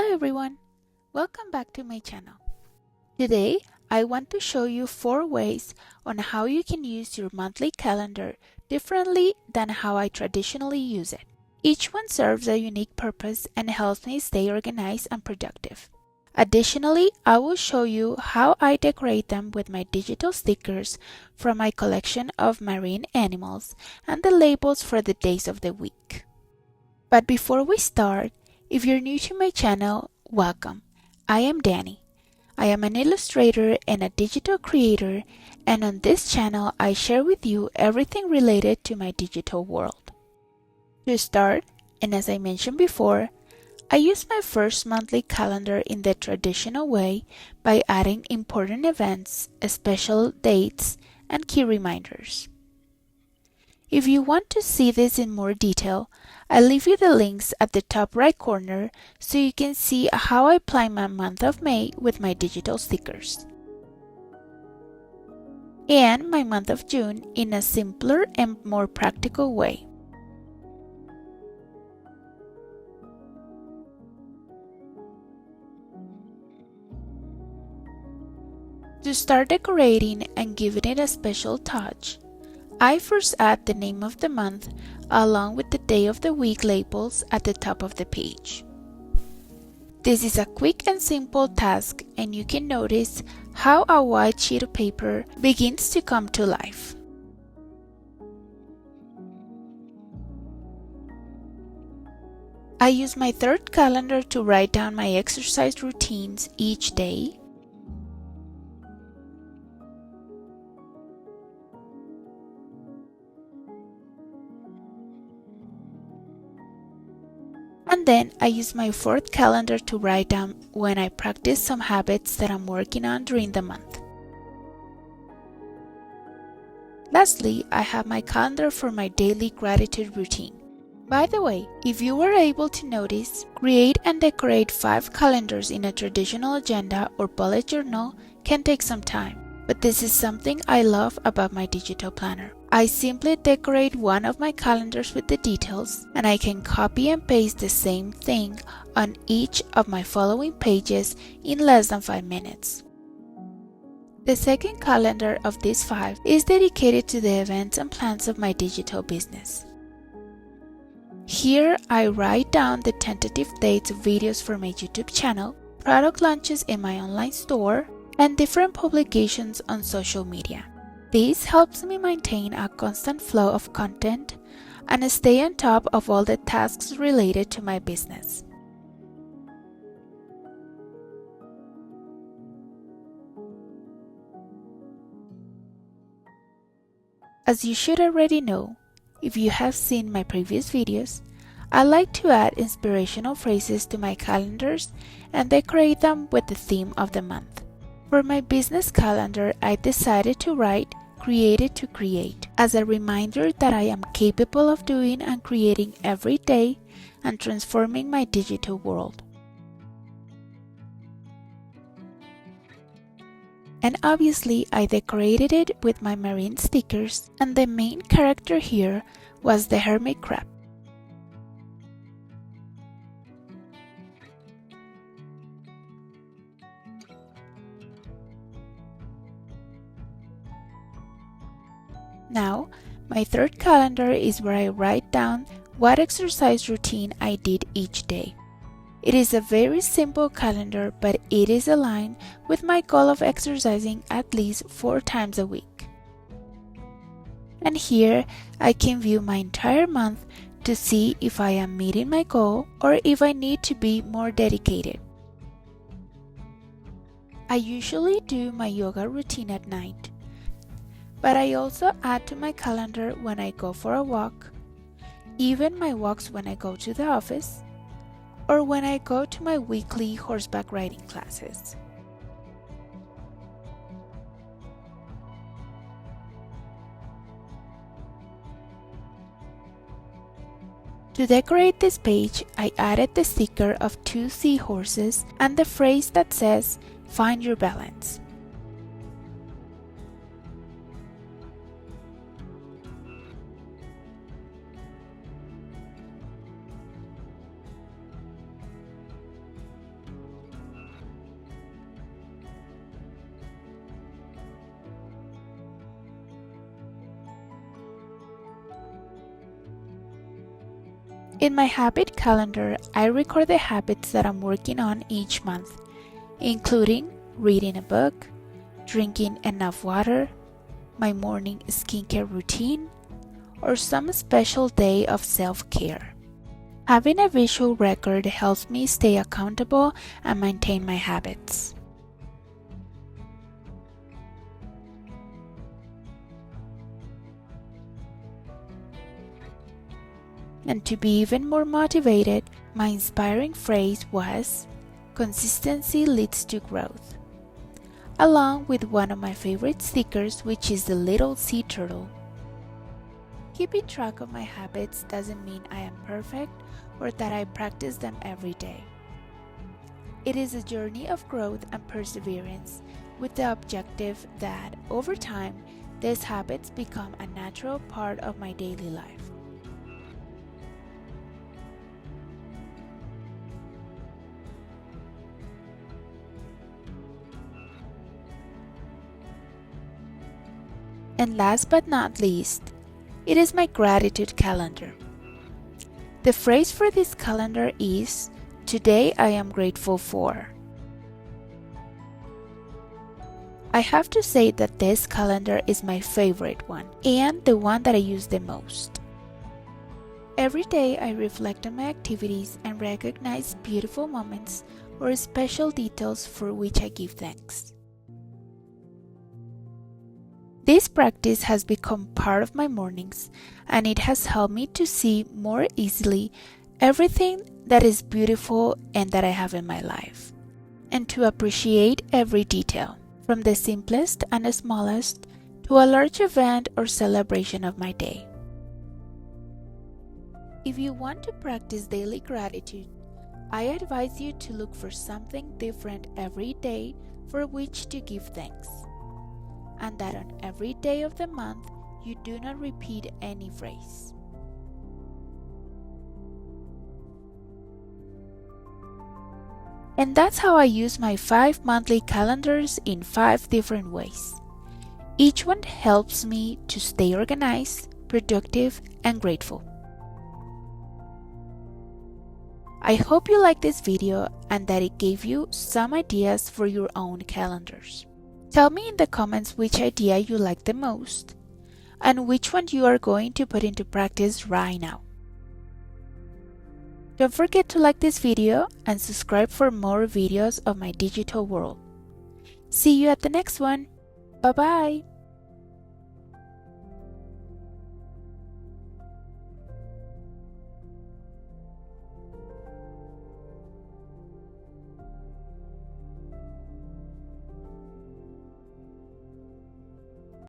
Hello everyone, welcome back to my channel. Today I want to show you 4 ways on how you can use your monthly calendar differently than how I traditionally use it. Each one serves a unique purpose and helps me stay organized and productive. Additionally, I will show you how I decorate them with my digital stickers from my collection of marine animals and the labels for the days of the week. But before we start, if you're new to my channel, welcome. I am Danny. I am an illustrator and a digital creator, and on this channel I share with you everything related to my digital world. To start, and as I mentioned before, I use my first monthly calendar in the traditional way by adding important events, special dates, and key reminders. If you want to see this in more detail, I'll leave you the links at the top right corner so you can see how I plan my month of May with my digital stickers. And my month of June in a simpler and more practical way. To start decorating and giving it a special touch, I first add the name of the month along with the day of the week labels at the top of the page. This is a quick and simple task, and you can notice how a white sheet of paper begins to come to life. I use my third calendar to write down my exercise routines each day. And then I use my fourth calendar to write down when I practice some habits that I'm working on during the month. Lastly, I have my calendar for my daily gratitude routine. By the way, if you were able to notice, create and decorate 5 calendars in a traditional agenda or bullet journal can take some time. But this is something I love about my digital planner. I simply decorate one of my calendars with the details, and I can copy and paste the same thing on each of my following pages in less than 5 minutes. The second calendar of these 5 is dedicated to the events and plans of my digital business. Here I write down the tentative dates of videos for my YouTube channel, product launches in my online store, and different publications on social media. This helps me maintain a constant flow of content and stay on top of all the tasks related to my business. As you should already know, if you have seen my previous videos, I like to add inspirational phrases to my calendars and decorate them with the theme of the month. For my business calendar, I decided to write "Created to Create" as a reminder that I am capable of doing and creating every day and transforming my digital world. And obviously, I decorated it with my marine stickers, and the main character here was the hermit crab. Now, my third calendar is where I write down what exercise routine I did each day. It is a very simple calendar, but it is aligned with my goal of exercising at least 4 times a week. And here I can view my entire month to see if I am meeting my goal or if I need to be more dedicated. I usually do my yoga routine at night, but I also add to my calendar when I go for a walk, even my walks when I go to the office, or when I go to my weekly horseback riding classes. To decorate this page, I added the sticker of 2 seahorses and the phrase that says, "Find your balance." In my habit calendar, I record the habits that I'm working on each month, including reading a book, drinking enough water, my morning skincare routine, or some special day of self-care. Having a visual record helps me stay accountable and maintain my habits. And to be even more motivated, my inspiring phrase was, "Consistency leads to growth," along with one of my favorite stickers, which is the little sea turtle. Keeping track of my habits doesn't mean I am perfect or that I practice them every day. It is a journey of growth and perseverance, with the objective that, over time, these habits become a natural part of my daily life. And last but not least, it is my gratitude calendar. The phrase for this calendar is, "Today I am grateful for." I have to say that this calendar is my favorite one and the one that I use the most. Every day I reflect on my activities and recognize beautiful moments or special details for which I give thanks. This practice has become part of my mornings, and it has helped me to see more easily everything that is beautiful and that I have in my life, and to appreciate every detail, from the simplest and smallest to a large event or celebration of my day. If you want to practice daily gratitude, I advise you to look for something different every day for which to give thanks, and that on every day of the month you do not repeat any phrase. And that's how I use my 5 monthly calendars in 5 different ways. Each one helps me to stay organized, productive, and grateful. I hope you liked this video and that it gave you some ideas for your own calendars. Tell me in the comments which idea you like the most and which one you are going to put into practice right now. Don't forget to like this video and subscribe for more videos of my digital world. See you at the next one. Bye bye!